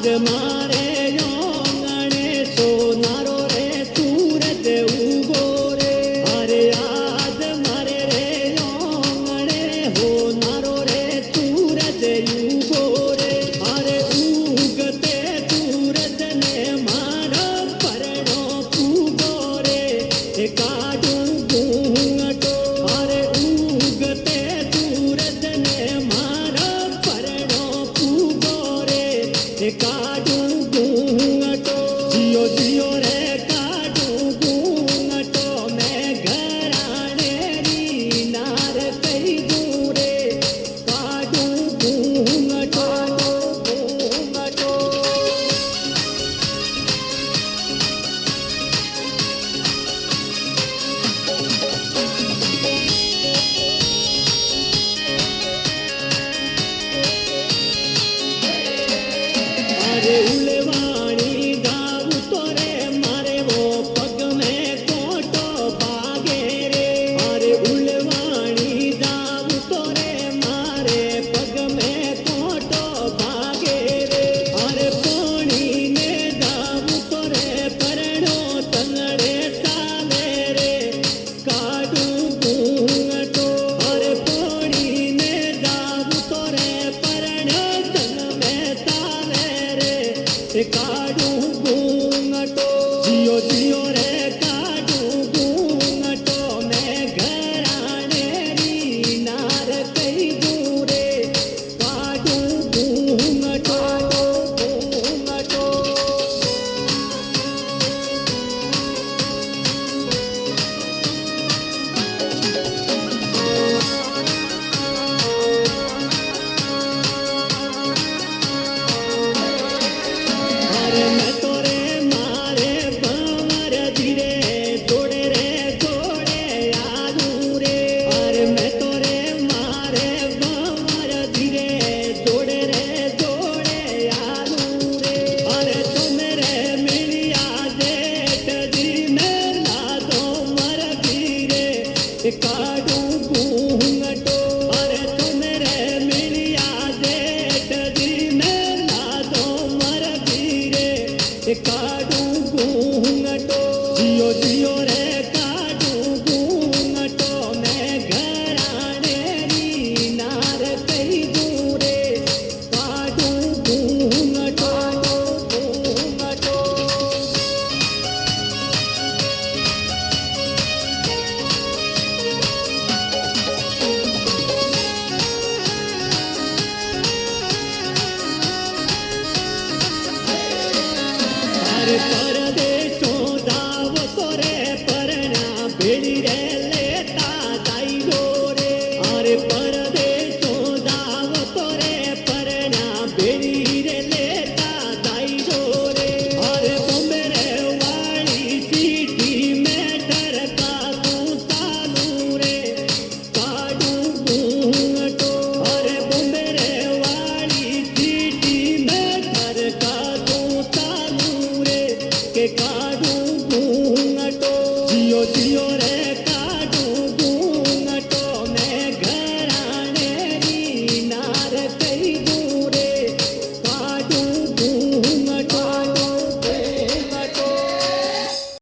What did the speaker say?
मारे योंगणे सोनारो रे सूरज उगो रे अरे आज मारे रे योंगणे होनारो रे सूरज उगो रे अरे उगते सूरज ने मारो परनो पूगो रे काडू घूंघटो अरे उगते सूरज ने मारो परनो पूगो रे काडू घूंघटो जियो जियो रे काडू घूंघटो मैं घराणे री नार कई दूरे काडू घूंघटो घूंघटो अरे उलवाणी गाँव तो रे मारे वो पग में कोटो भागे रे अरे उलवाणी गाँव तो रे मारे पग में कोटो भागे रे अरे पानी ने गाँव तो रे परनो तंगड़े साले रे काडू घूंघटो अरे पानी ने गाँव तो रे परनो तंग में साले रे काडू घूंघटो जियो जियो रे काडू घूंघटो मैं घराणे री नार कई दूरे काडू घूंघटो घूंघटो अरे मैं तो रे मारे बावर धीरे जोड़े रे जोड़े आलू रे अरे मैं तो रे मारे बावर धीरे जोड़े रे जोड़े आलू रे अरे तुम रे मिलिया जेठ जी में ना दो मर धीरे काडू घूंघटो अरे तुम रे मिलिया जेठ जी में ना दो मर धीरे काडू घूंघटो जियो जियो रे काडू घूंघटो मैं घराणे री नार कई दूरे काडू घूंघटो घूंघटो अरे